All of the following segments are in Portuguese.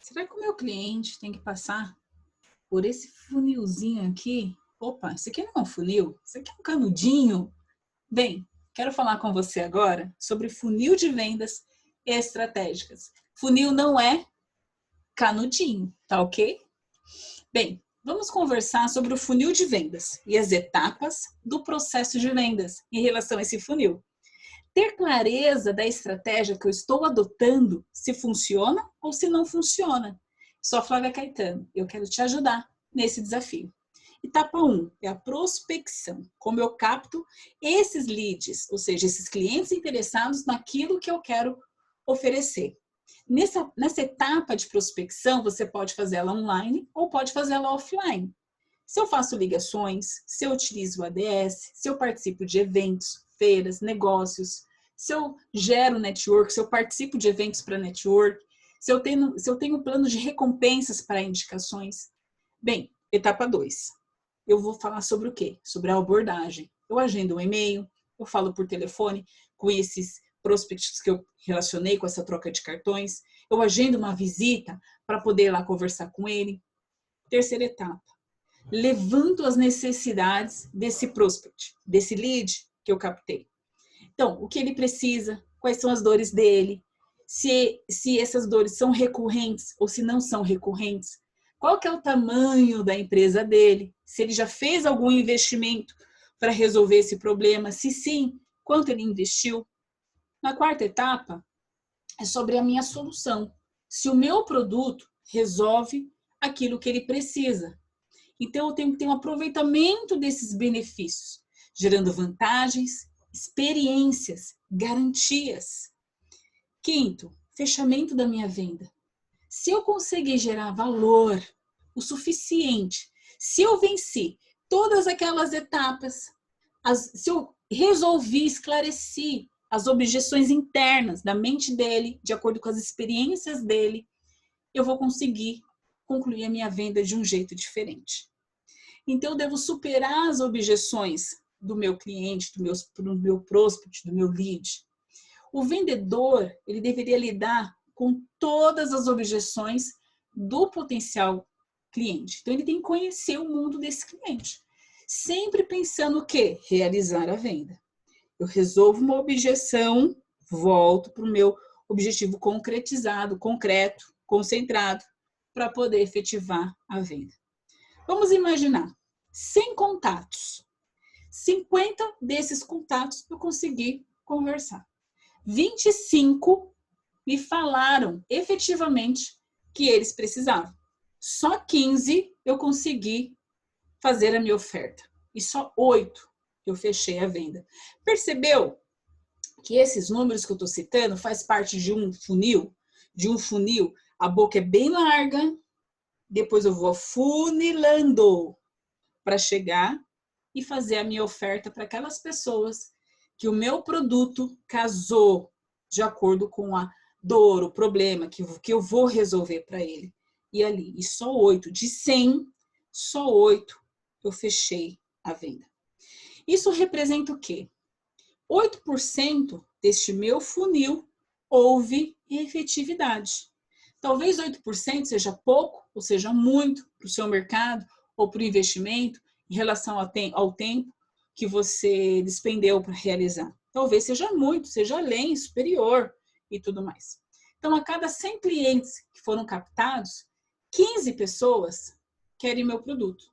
Será que o meu cliente tem que passar por esse funilzinho aqui? Opa, isso aqui não é um funil, isso aqui é um canudinho. Bem, quero falar com você agora sobre funil de vendas estratégicas. Funil não é canudinho, tá ok? Bem, vamos conversar sobre o funil de vendas e as etapas do processo de vendas em relação a esse funil. Ter clareza da estratégia que eu estou adotando, se funciona ou se não funciona. Sou a Flávia Caetano, eu quero te ajudar nesse desafio. Etapa 1 é a prospecção, como eu capto esses leads, ou seja, esses clientes interessados naquilo que eu quero oferecer. Nessa etapa de prospecção, você pode fazer ela online ou pode fazer ela offline. Se eu faço ligações, se eu utilizo o ADS, se eu participo de eventos, feiras, negócios, se eu gero network, se eu participo de eventos para network, se eu tenho plano de recompensas para indicações. Bem, etapa 2. Eu vou falar sobre o quê? Sobre a abordagem. Eu agendo um e-mail, eu falo por telefone com esses prospects que eu relacionei com essa troca de cartões, eu agendo uma visita para poder ir lá conversar com ele. Terceira etapa. Levanto as necessidades desse prospect, desse lead que eu captei. Então, o que ele precisa, quais são as dores dele, se essas dores são recorrentes ou se não são recorrentes, qual que é o tamanho da empresa dele, se ele já fez algum investimento para resolver esse problema, se sim, quanto ele investiu. Na quarta etapa, é sobre a minha solução. Se o meu produto resolve aquilo que ele precisa. Então, eu tenho que ter um aproveitamento desses benefícios, gerando vantagens, experiências, garantias. Quinto, fechamento da minha venda. Se eu conseguir gerar valor o suficiente, se eu venci todas aquelas etapas, se eu resolvi, esclareci as objeções internas da mente dele, de acordo com as experiências dele, eu vou conseguir concluir a minha venda de um jeito diferente. Então, eu devo superar as objeções do meu cliente, do meu prospect, do meu lead. O vendedor, ele deveria lidar com todas as objeções do potencial cliente. Então, ele tem que conhecer o mundo desse cliente. Sempre pensando o quê? Realizar a venda. Eu resolvo uma objeção, volto para o meu objetivo concretizado, concreto, concentrado, para poder efetivar a venda. Vamos imaginar, 100 contatos. 50 desses contatos eu consegui conversar. 25 me falaram efetivamente que eles precisavam. Só 15 eu consegui fazer a minha oferta. E só 8 eu fechei a venda. Percebeu que esses números que eu estou citando faz parte de um funil? De um funil, a boca é bem larga, depois eu vou funilando para chegar e fazer a minha oferta para aquelas pessoas que o meu produto casou de acordo com a dor, o problema que eu vou resolver para ele. E ali, e só 8, de 100, só 8 eu fechei a venda. Isso representa o quê? 8% deste meu funil houve efetividade. Talvez 8% seja pouco ou seja muito para o seu mercado ou para o investimento em relação ao tempo que você despendeu para realizar. Talvez seja muito, seja além, superior e tudo mais. Então, a cada 100 clientes que foram captados, 15 pessoas querem meu produto.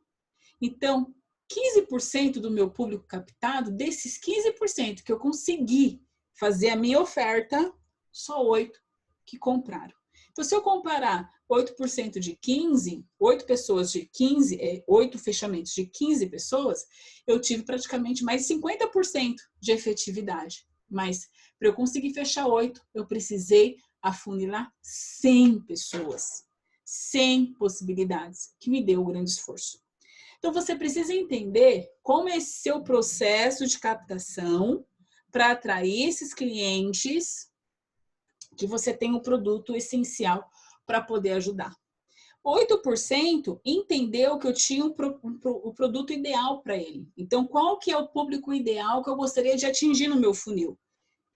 Então, 15% do meu público captado, desses 15% que eu consegui fazer a minha oferta, só 8 que compraram. Então, se eu comparar 8% de 15, 8 pessoas de 15, 8 fechamentos de 15 pessoas, eu tive praticamente mais 50% de efetividade. Mas, para eu conseguir fechar 8, eu precisei afunilar 100 pessoas. 100 possibilidades, que me deu um grande esforço. Então, você precisa entender como é esse seu processo de captação para atrair esses clientes que você tem um produto essencial para poder ajudar. 8% entendeu que eu tinha o produto ideal para ele. Então, qual que é o público ideal que eu gostaria de atingir no meu funil?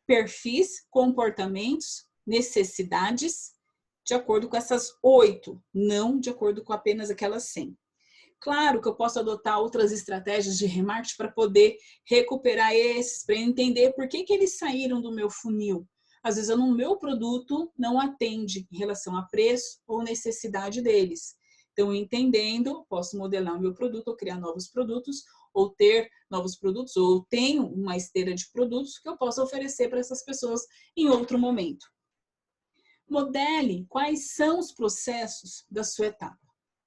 Perfis, comportamentos, necessidades de acordo com essas 8, não de acordo com apenas aquelas 100. Claro que eu posso adotar outras estratégias de remarketing para poder recuperar esses, para entender por que eles saíram do meu funil. Às vezes, o meu produto não atende em relação a preço ou necessidade deles. Então, entendendo, posso modelar o meu produto ou criar novos produtos, ou ter novos produtos, ou tenho uma esteira de produtos que eu possa oferecer para essas pessoas em outro momento. Modele quais são os processos da sua etapa.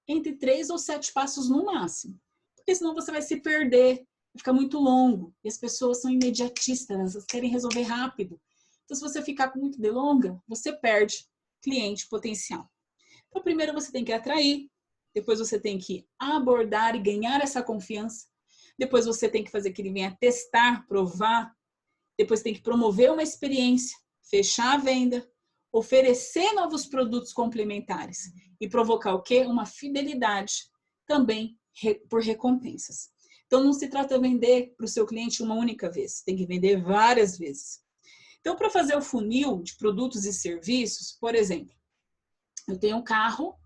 Entre 3 ou 7 passos no máximo. Porque senão você vai se perder, fica muito longo. E as pessoas são imediatistas, elas querem resolver rápido. Então, se você ficar com muito delonga, você perde cliente potencial. Então, primeiro você tem que atrair, depois você tem que abordar e ganhar essa confiança. Depois você tem que fazer que ele venha testar, provar. Depois tem que promover uma experiência, fechar a venda, oferecer novos produtos complementares e provocar o quê? Uma fidelidade também por recompensas. Então, não se trata de vender para o seu cliente uma única vez, tem que vender várias vezes. Então, para fazer o funil de produtos e serviços, por exemplo, eu tenho um carro,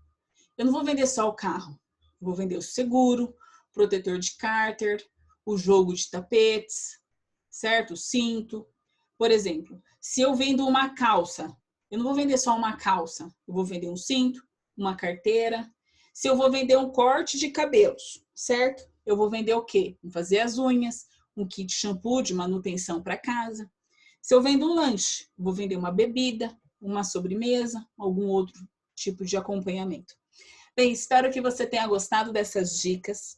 eu não vou vender só o carro, eu vou vender o seguro, o protetor de cárter, o jogo de tapetes, certo? O cinto. Por exemplo, se eu vendo uma calça, eu não vou vender só uma calça, eu vou vender um cinto, uma carteira. Se eu vou vender um corte de cabelos, certo? Eu vou vender o quê? Vou fazer as unhas, um kit shampoo de manutenção para casa. Se eu vendo um lanche, vou vender uma bebida, uma sobremesa, algum outro tipo de acompanhamento. Bem, espero que você tenha gostado dessas dicas.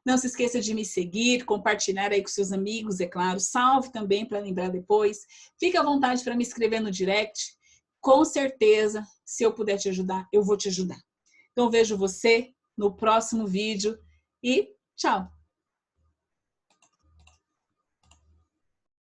Não se esqueça de me seguir, compartilhar aí com seus amigos, é claro. Salve também para lembrar depois. Fique à vontade para me escrever no direct. Com certeza, se eu puder te ajudar, eu vou te ajudar. Então, vejo você no próximo vídeo e tchau!